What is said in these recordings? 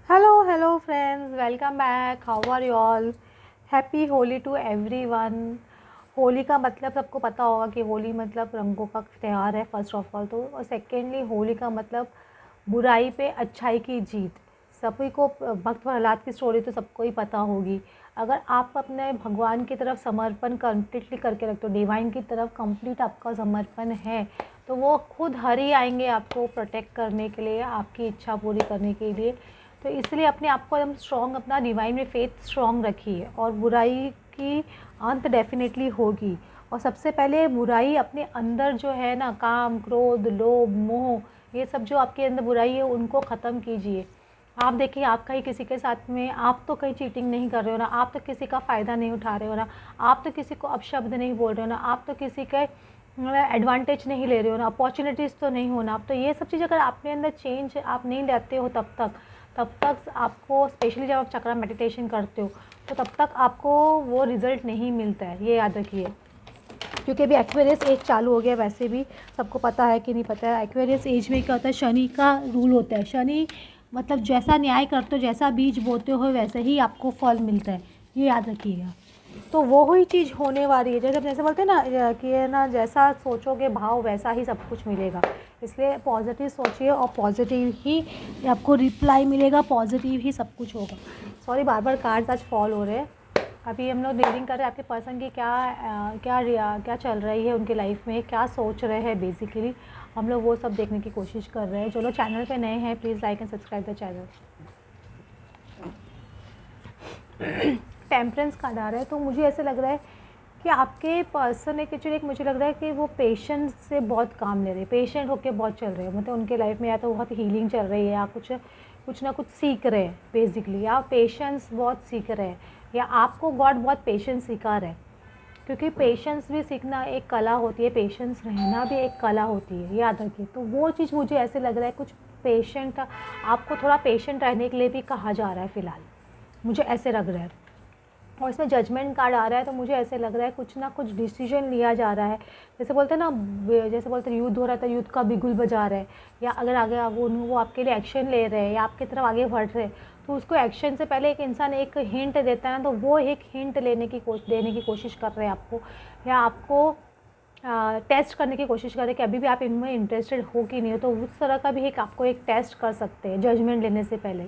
Hello friends, welcome back. How are you all? Happy Holi to everyone. Holi का मतलब सबको पता होगा कि होली मतलब रंगों का त्यौहार है फर्स्ट ऑफ ऑल तो, और सेकेंडली होली का मतलब बुराई पे अच्छाई की जीत। सभी को भक्त प्रहलाद की स्टोरी तो सबको ही पता होगी। अगर आप अपने भगवान की तरफ समर्पण कंप्लीटली करके रखते हो, डिवाइन की तरफ कंप्लीट आपका समर्पण है, तो वो खुद हर ही आएंगे आपको प्रोटेक्ट करने के लिए, आपकी इच्छा पूरी करने के लिए। तो इसलिए अपने आप को एकदम स्ट्रॉन्ग, अपना डिवाइन में फेथ स्ट्रॉन्ग रखिए, और बुराई की अंत डेफिनेटली होगी। और सबसे पहले बुराई अपने अंदर जो है ना, काम, क्रोध, लोभ, मोह, ये सब जो आपके अंदर बुराई है उनको ख़त्म कीजिए। आप देखिए, आप कहीं किसी के साथ में, आप तो कहीं चीटिंग नहीं कर रहे हो ना, आप तो किसी का फ़ायदा नहीं उठा रहे हो ना, आप तो किसी को अपशब्द नहीं बोल रहे हो ना, आप तो किसी के एडवांटेज नहीं ले रहे हो ना, अपॉर्चुनिटीज़ तो नहीं हो ना। आप तो ये सब चीज़ अगर अपने अंदर चेंज आप नहीं लाते हो तब तक आपको, स्पेशली जब आप चक्रा मेडिटेशन करते हो, तो तब तक आपको वो रिज़ल्ट नहीं मिलता है, ये याद रखिए। क्योंकि अभी एक्वेरियस एज चालू हो गया, वैसे भी सबको पता है कि नहीं पता है। एक्वेरियस एज में क्या होता है, शनि का रूल होता है। शनि मतलब जैसा न्याय करते हो, जैसा बीज बोते हो वैसे ही आपको फल मिलता है, ये याद रखिएगा। तो वो ही चीज़ होने वाली है, जैसे जैसे बोलते हैं ना कि है ना, जैसा सोचोगे भाव वैसा ही सब कुछ मिलेगा। इसलिए पॉजिटिव सोचिए और पॉजिटिव ही आपको रिप्लाई मिलेगा, पॉजिटिव ही सब कुछ होगा। सॉरी, बार बार कार्ड्स आज फॉल हो रहे हैं। अभी हम लोग रीडिंग कर रहे हैं आपके पर्सन की क्या चल रही है उनकी लाइफ में, क्या सोच रहे हैं बेसिकली, हम लोग वो सब देखने की कोशिश कर रहे हैं। जो लोग चैनल पे नए हैं, please like and subscribe the channel. Temperance card आ रहा है, तो मुझे ऐसे लग रहा है कि आपके पर्सन एक मुझे लग रहा है कि वो पेशेंस से बहुत काम ले रहे हैं, पेशेंट होकर बहुत चल रहे हैं। मतलब उनके लाइफ में या तो बहुत हीलिंग चल रही है, या कुछ ना कुछ सीख रहे हैं बेसिकली, या पेशेंस बहुत सीख रहे हैं, या आपको गॉड बहुत पेशेंस सिखा रहे हैं। क्योंकि पेशेंस भी सीखना एक कला होती है, पेशेंस रहना भी एक कला होती है, याद रखिए। तो वो चीज़ मुझे ऐसे लग रहा है, कुछ पेशेंट, आपको थोड़ा पेशेंट रहने के लिए भी कहा जा रहा है फ़िलहाल, मुझे ऐसे लग रहा है। और इसमें जजमेंट कार्ड आ रहा है, तो मुझे ऐसे लग रहा है कुछ ना कुछ डिसीजन लिया जा रहा है। जैसे बोलते हैं ना, जैसे बोलते हैं युद्ध हो रहा था, युद्ध का बिगुल बजा रहा है, या अगर आगे वो आपके लिए एक्शन ले रहे हैं या आपकी तरफ आगे बढ़ रहे हैं, तो उसको एक्शन से पहले एक इंसान एक हिंट देता है ना, तो वो एक हिंट देने की कोशिश कर रहे हैं आपको, या आपको टेस्ट करने की कोशिश कर रहे हैं कि अभी भी आप इनमें इंटरेस्टेड हो कि नहीं हो। तो उस तरह का भी एक आपको एक टेस्ट कर सकते हैं जजमेंट लेने से पहले,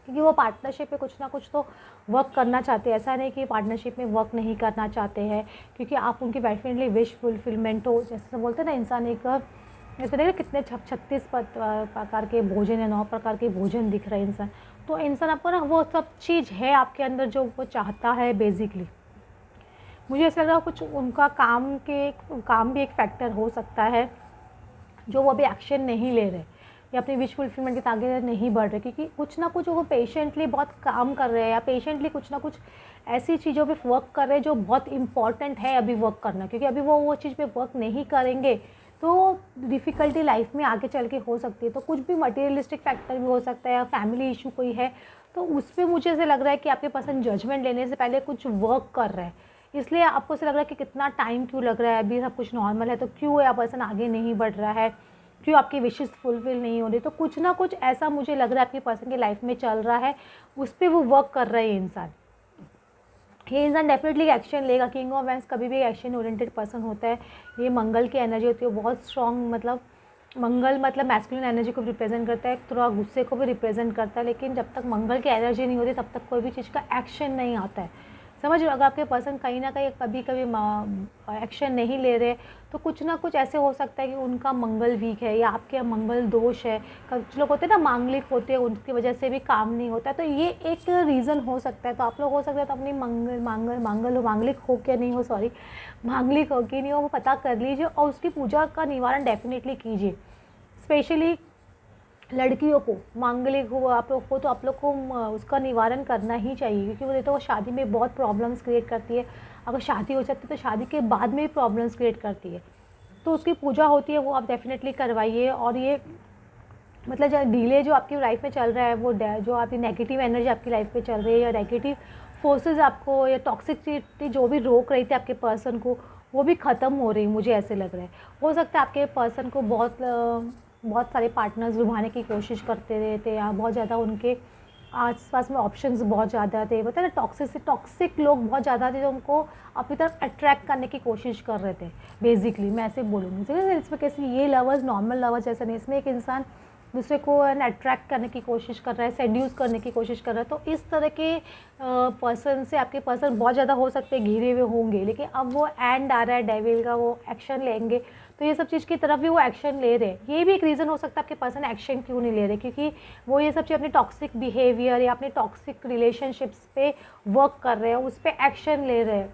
क्योंकि वो पार्टनरशिप पे कुछ ना कुछ तो वर्क करना चाहते हैं। ऐसा नहीं कि पार्टनरशिप में वर्क नहीं करना चाहते हैं, क्योंकि आप उनकी डेफिनेटली विश फुलफिलमेंट हो। जैसे बोलते हैं ना, इंसान एक, इसमें देखिए कितने 36 प्रकार के भोजन है, 9 प्रकार के भोजन दिख रहे हैं इंसान। तो इंसान आपको ना वो सब चीज़ है आपके अंदर जो वो चाहता है बेसिकली। मुझे ऐसा लग रहा है कुछ उनका काम भी एक फैक्टर हो सकता है, जो वो अभी एक्शन नहीं ले रहे या अपनी विश फुलफिलमेंट के आगे नहीं बढ़ रहे, क्योंकि कुछ ना कुछ वो पेशेंटली बहुत काम कर रहे हैं, या पेशेंटली कुछ ना कुछ ऐसी चीज़ों पे वर्क कर रहे हैं जो बहुत इंपॉर्टेंट है अभी वर्क करना। क्योंकि अभी वो चीज़ पे वर्क नहीं करेंगे तो डिफ़िकल्टी लाइफ में आगे चल के हो सकती है। तो कुछ भी मटेरियलिस्टिक फैक्टर भी हो सकता है, या फैमिली इशू कोई है, तो उस पर मुझे ऐसे लग रहा है कि आपके पर्सन जजमेंट लेने से पहले कुछ वर्क कर रहा है। इसलिए आपको ऐसा लग रहा है कि कितना टाइम क्यों लग रहा है, अभी सब कुछ नॉर्मल है, तो क्यों या पर्सन आगे नहीं बढ़ रहा है, क्यों आपकी विशेस फुलफिल नहीं हो रही। तो कुछ ना कुछ ऐसा मुझे लग रहा है आपके पर्सन की लाइफ में चल रहा है, उस पर वो वर्क कर रहे हैं इंसान। ये इंसान डेफिनेटली एक्शन लेगा। किंग ऑफ वैंस कभी भी एक्शन ओरिएंटेड पर्सन होता है। ये मंगल की एनर्जी होती है, बहुत स्ट्रॉन्ग, मतलब मंगल मतलब मैस्कुलिन एनर्जी को रिप्रेजेंट करता है, थोड़ा गुस्से को भी रिप्रेजेंट करता है। लेकिन जब तक मंगल की एनर्जी नहीं होती तब तक कोई भी चीज़ का एक्शन नहीं आता है, समझ रहे हो। अगर आपके पर्सन कहीं ना कहीं कभी एक्शन नहीं ले रहे, तो कुछ ना कुछ ऐसे हो सकता है कि उनका मंगल वीक है, या आपके मंगल दोष है। कुछ लोग होते हैं ना मांगलिक होते हैं, उनकी वजह से भी काम नहीं होता है, तो ये एक रीज़न हो सकता है। तो आप लोग हो सकता है तो अपनी मांगलिक हो क्या नहीं हो, सॉरी, मांगलिक हो कि नहीं हो, वो पता कर लीजिए, और उसकी पूजा का निवारण डेफिनेटली कीजिए। स्पेशली लड़कियों को मांगलिक हो आप लोग को, तो आप लोग को उसका निवारण करना ही चाहिए, क्योंकि वो देखो वो शादी में बहुत प्रॉब्लम्स क्रिएट करती है। अगर शादी हो जाती है तो शादी के बाद में भी प्रॉब्लम्स क्रिएट करती है। तो उसकी पूजा होती है, वो आप डेफिनेटली करवाइए। और ये मतलब जो डिले जो आपकी लाइफ में चल रहा है, वो जो आपकी नेगेटिव एनर्जी आपकी लाइफ में चल रही है, या नेगेटिव फोर्सेस आपको, या टॉक्सिसिटी जो भी रोक रही थी आपके पर्सन को, वो भी ख़त्म हो रही, मुझे ऐसे लग रहा है। हो सकता है आपके पर्सन को बहुत बहुत सारे पार्टनर्स लुभाने की कोशिश करते रहते, या बहुत ज़्यादा उनके आस-पास में ऑप्शंस बहुत ज़्यादा थे, पता है ना, टॉक्सिक लोग बहुत ज़्यादा थे जो उनको अपनी तरफ अट्रैक्ट करने की कोशिश कर रहे थे। बेसिकली मैं ऐसे बोलूँगी, ठीक है, इसमें कैसे ये लवर्स नॉर्मल लवर्स जैसे नहीं, इसमें एक इंसान दूसरे को अट्रैक्ट करने की कोशिश कर रहा है, सेड्यूस करने की कोशिश कर रहा है। तो इस तरह के पर्सन से आपके पर्सन बहुत ज़्यादा हो सकते हैं घिरे हुए होंगे, लेकिन अब वो एंड आ रहा है डेविल का, वो एक्शन लेंगे, तो ये सब चीज़ की तरफ भी वो एक्शन ले रहे हैं। ये भी एक रीज़न हो सकता है आपके पर्सन एक्शन क्यों नहीं ले रहे, क्योंकि वो ये सब चीज़ अपनी टॉक्सिक बिहेवियर या अपने टॉक्सिक रिलेशनशिप्स पे वर्क कर रहे हैं, उस पर एक्शन ले रहे हैं।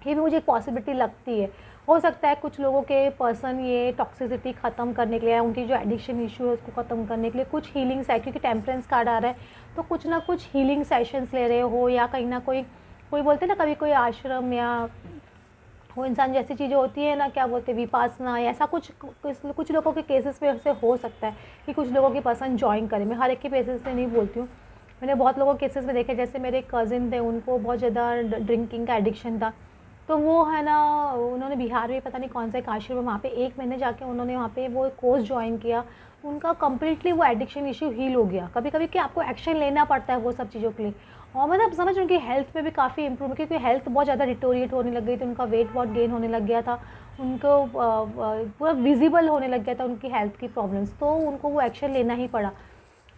ये भी मुझे एक पॉसिबिलिटी लगती है। हो सकता है कुछ लोगों के पर्सन ये टॉक्सिसिटी ख़त्म करने के लिए, उनकी जो एडिक्शन इशू है उसको ख़त्म करने के लिए कुछ हीलिंग क्योंकि टेम्परेंस कार्ड आ रहा है, तो कुछ ना कुछ हीलिंग सेशंस ले रहे हो, या कहीं ना कोई बोलते हैं ना, कभी कोई आश्रम या वो इंसान जैसी चीज़ें होती है ना, क्या बोलते हैं, विपासना या ऐसा कुछ लोगों के केसेस में ऐसे हो सकता है कि कुछ लोगों के पर्सन ज्वाइन करें। मैं हर एक के केसेस से नहीं बोलती हूँ, मैंने बहुत लोगों के केसेस में देखे, जैसे मेरे कज़िन थे, उनको बहुत ज़्यादा ड्रिंकिंग का एडिक्शन था, तो वो है ना, उन्होंने बिहार में पता नहीं कौन सा एक आश्रम है, वहाँ पे 1 महीने जाके उन्होंने वहाँ पे वो कोर्स ज्वाइन किया, उनका कम्प्लीटली वो एडिक्शन इशू हील हो गया। कभी कभी कि आपको एक्शन लेना पड़ता है वो सब चीज़ों के लिए, और मतलब समझ उनकी हेल्थ में भी काफ़ी इंप्रूव, क्योंकि हेल्थ बहुत ज़्यादा डिटोरिएट होने लग गई थी, उनका वेट बहुत गेन होने लग गया था, उनको पूरा विजिबल होने लग गया था उनकी हेल्थ की प्रॉब्लम्स, तो उनको वो एक्शन लेना ही पड़ा।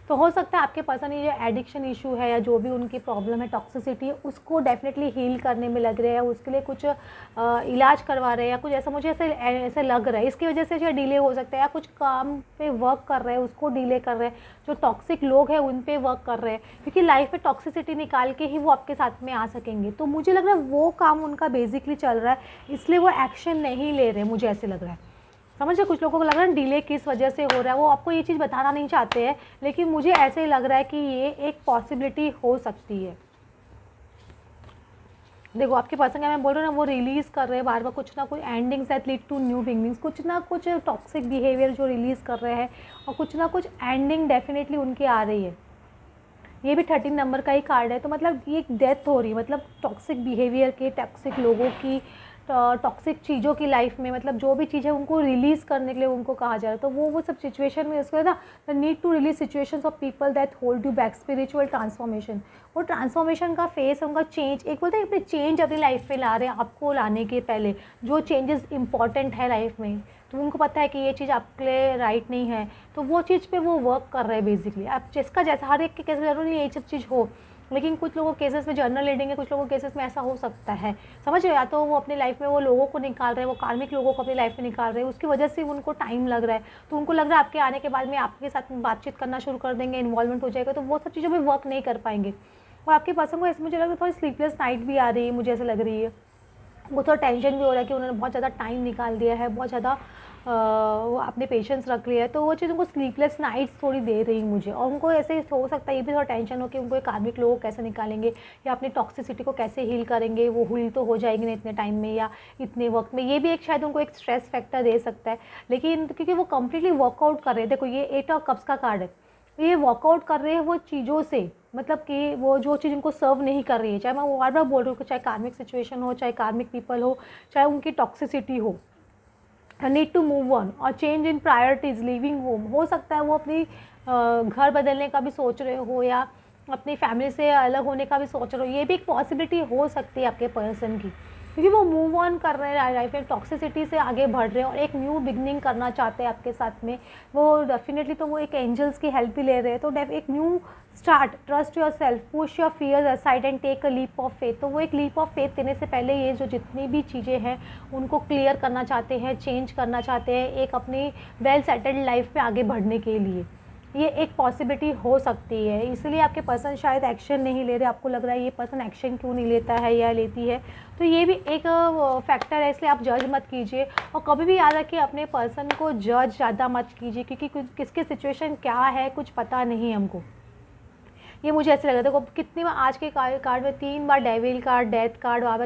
तो हो सकता है आपके पर्सन ये एडिक्शन इशू है या जो भी उनकी प्रॉब्लम है, टॉक्सिसिटी है, उसको डेफिनेटली हील करने में लग रहे हैं, उसके लिए कुछ इलाज करवा रहे हैं, या कुछ ऐसा मुझे ऐसे लग रहा है, इसकी वजह से जो डिले हो सकता है, या कुछ काम पे वर्क कर रहे हैं उसको डिले कर रहे हैं, जो टॉक्सिक लोग हैं उन पे वर्क कर रहे हैं, क्योंकि लाइफ में टॉक्सिसिटी निकाल के ही वो आपके साथ में आ सकेंगे। तो मुझे लग रहा है वो काम उनका बेसिकली चल रहा है, इसलिए वो एक्शन नहीं ले रहे, मुझे ऐसे लग रहा है। समझ रहे, कुछ लोगों को लग रहा है डिले किस वजह से हो रहा है, वो आपको ये चीज़ बताना नहीं चाहते हैं, लेकिन मुझे ऐसे ही लग रहा है कि ये एक पॉसिबिलिटी हो सकती है। देखो आपके पर्सन का मैं बोल रहा हूँ ना, वो रिलीज़ कर रहे हैं बार बार कुछ ना कुछ endings that lead to new beginnings, कुछ ना कुछ टॉक्सिक बिहेवियर जो रिलीज़ कर रहे हैं, और कुछ ना कुछ एंडिंग डेफिनेटली उनकी आ रही है। ये भी 13 नंबर का ही कार्ड है, तो मतलब ये एक डेथ हो रही है, मतलब टॉक्सिक बिहेवियर के, टॉक्सिक लोगों की, टॉक्सिक चीज़ों की लाइफ में, मतलब जो भी चीज़ है उनको रिलीज़ करने के लिए उनको कहा जा रहा है। तो वो सब सिचुएशन में उसको है ना, the need to release situations of people that hold you back, spiritual transformation, वो ट्रांसफॉर्मेशन का फेस, उनका चेंज, एक बोलते हैं अपने चेंज अपनी लाइफ में ला रहे हैं, आपको लाने के पहले जो चेंजेस इंपॉर्टेंट है लाइफ में, तो उनको पता है कि ये चीज़ आपके लिए राइट नहीं है, तो वो चीज़ पे वो वर्क कर रहे हैं बेसिकली। आप जिसका जैसा, हर एक के केस में जरूरी नहीं ये सब चीज़ हो, लेकिन कुछ लोगों के केसेस में जर्नल रीडिंग है, कुछ लोगों के केसेस में ऐसा हो सकता है, समझ रहे हो, या तो वो अपनी लाइफ में वो लोगों को निकाल रहे हैं, वो कार्मिक लोगों को अपनी लाइफ में निकाल रहे हैं, उसकी वजह से उनको टाइम लग रहा है, तो उनको लग रहा है आपके आने के बाद में आपके साथ बातचीत करना शुरू कर देंगे, इन्वॉल्वमेंट हो जाएगा, तो वो सब चीज़ों में वर्क नहीं कर पाएंगे। और आपके पर्सन को ऐसे मुझे लग रहा है थोड़ी स्लीपलेस नाइट भी आ रही है, मुझे ऐसा लग रही है, वो थोड़ा टेंशन भी हो रहा है कि उन्होंने बहुत ज़्यादा टाइम निकाल दिया है, बहुत ज़्यादा वो अपने पेशेंस रख लिया है, तो वो चीज़ उनको स्लीपलेस नाइट्स थोड़ी दे रही मुझे, और उनको ऐसे हो सकता है ये भी थोड़ा टेंशन हो कि उनको कार्मिक लोग कैसे निकालेंगे, या अपनी टॉक्सिसिटी को कैसे हील करेंगे, वो हील तो हो जाएगी ना इतने टाइम में या इतने वक्त में, ये भी एक शायद उनको एक स्ट्रेस फैक्टर दे सकता है। लेकिन क्योंकि वो कम्प्लीटली वर्कआउट कर रहे हैं, देखो ये 8 ऑफ कप्स का कार्ड है, ये वर्कआउट कर रहे हैं वो चीज़ों से, मतलब कि वो जो चीज़ उनको सर्व नहीं कर रही है, चाहे मैं बार बार बोल रही हूँ, चाहे कार्मिक सिचुएशन हो, चाहे कार्मिक पीपल हो, चाहे उनकी टॉक्सिसिटी हो, नीड टू मूव ऑन और change in priorities, living home, हो सकता है वो अपनी घर बदलने का भी सोच रहे हो, या अपनी फैमिली से अलग होने का भी सोच रहे हो, ये भी एक पॉसिबिलिटी हो सकती है आपके पर्सन की, क्योंकि वो मूव ऑन कर रहे हैं लाइफ में, टॉक्सिसिटी से आगे बढ़ रहे हैं और एक न्यू बिगनिंग करना चाहते हैं आपके साथ में, वो डेफिनेटली, तो वो एक एंजल्स की हेल्प भी ले रहे हैं, तो एक new start, trust yourself, push your fears aside and take a leap of faith, तो वो एक लीप ऑफ फेथ देने से पहले ये जो जितनी भी चीज़ें हैं उनको क्लियर करना चाहते हैं, चेंज करना चाहते हैं, एक अपनी वेल सेटल्ड लाइफ में आगे बढ़ने के लिए, ये एक पॉसिबिलिटी हो सकती है। इसलिए आपके पर्सन शायद एक्शन नहीं ले रहे, आपको लग रहा है ये पर्सन एक्शन क्यों नहीं लेता है या लेती है, तो ये भी एक फैक्टर है, इसलिए आप जज मत कीजिए, और कभी भी याद रखिए अपने पर्सन को जज ज़्यादा मत कीजिए, क्योंकि किसकी सिचुएशन क्या है कुछ पता नहीं हमको, ये मुझे ऐसे लग रहा था। देखो कितनी बार आज के कार्ड में 3 बार डेविल कार्ड, डेथ कार्ड, वहाँ पर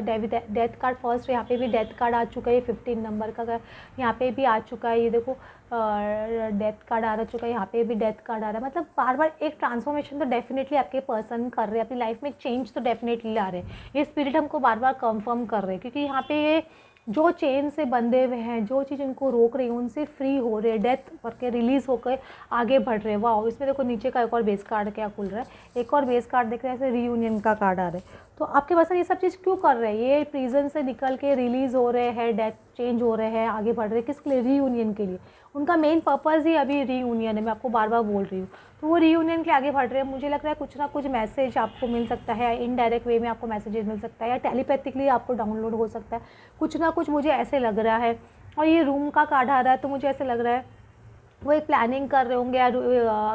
डेथ कार्ड फर्स्ट, यहाँ पे भी डेथ कार्ड आ चुका है, 15 नंबर का यहाँ पे भी आ चुका है, ये देखो डेथ कार्ड आ चुका है, यहाँ पे भी डेथ कार्ड आ रहा है, मतलब बार बार एक ट्रांसफॉर्मेशन तो डेफिनेटली आपके पर्सन कर रहे हैं, अपनी लाइफ में एक चेंज तो डेफिनेटली ला रहे हैं, ये स्पिरिट हमको बार बार कंफर्म कर रहे हैं, क्योंकि यहाँ पे ये जो चेन से बंधे हुए हैं, जो चीज़ उनको रोक रही है, उनसे फ्री हो रहे हैं, डेथ करके रिलीज़ होकर आगे बढ़ रहे हैं। वाह, इसमें देखो नीचे का एक और बेस कार्ड क्या खुल रहा है, एक और बेस कार्ड दिख रहा है, ऐसे रीयूनियन का कार्ड आ रहा है। तो आपके पर्सन ये सब चीज़ क्यों कर रहे हैं, ये प्रिजन से निकल के रिलीज़ हो रहे हैं, डेथ चेंज हो रहे हैं, आगे बढ़ रहे हैं, किसके लिए? रीयूनियन के लिए। उनका मेन पर्पज़ ही अभी रीयूनियन है, मैं आपको बार बार बोल रही हूँ। तो वो रीयूनियन के लिए आगे बढ़ रहे हैं। मुझे लग रहा है कुछ ना कुछ मैसेज आपको मिल सकता है, इनडायरेक्ट वे में आपको मैसेजेस मिल सकता है, या टेलीपैथिकली आपको डाउनलोड हो सकता है, कुछ ना कुछ मुझे ऐसे लग रहा है। और ये रूम का कार्ड आ रहा है, तो मुझे ऐसे लग रहा है वो एक प्लानिंग कर रहे होंगे यार,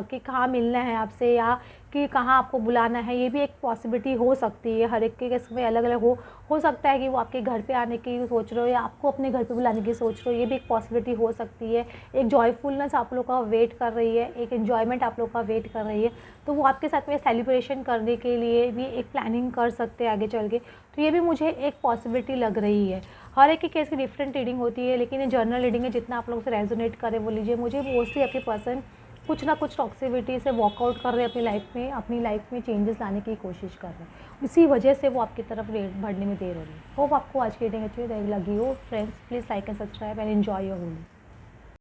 कि कहाँ मिलना है आपसे, या कि कहाँ आपको बुलाना है। ये भी एक पॉसिबिलिटी हो सकती है, हर एक के केस में अलग अलग हो सकता है कि वो आपके घर पे आने की सोच रहे हो, या आपको अपने घर पे बुलाने की सोच रहे हो। ये भी एक पॉसिबिलिटी हो सकती है। एक जॉयफुलनेस आप लोग का वेट कर रही है, एक एन्जॉयमेंट आप लोग का वेट कर रही है, तो वो आपके साथ में सेलिब्रेशन करने के लिए भी एक प्लानिंग कर सकते हैं आगे चल के। तो ये भी मुझे एक पॉसिबिलिटी लग रही है। हर एक के केस की डिफरेंट रीडिंग होती है, लेकिन ये जर्नल रीडिंग है, जितना आप लोग से रेजोनेट करे वो लीजिए। मुझे मोस्टली आपके पर्सन कुछ ना कुछ टॉक्सिविटी से वॉकआउट कर रहे हैं, अपनी लाइफ में चेंजेस लाने की कोशिश कर रहे हैं। इसी वजह से वो आपकी तरफ बढ़ने में देर हो रही है। होप आपको आज की रीडिंग अच्छी लगी हो। Friends, please like and subscribe and enjoy your reading.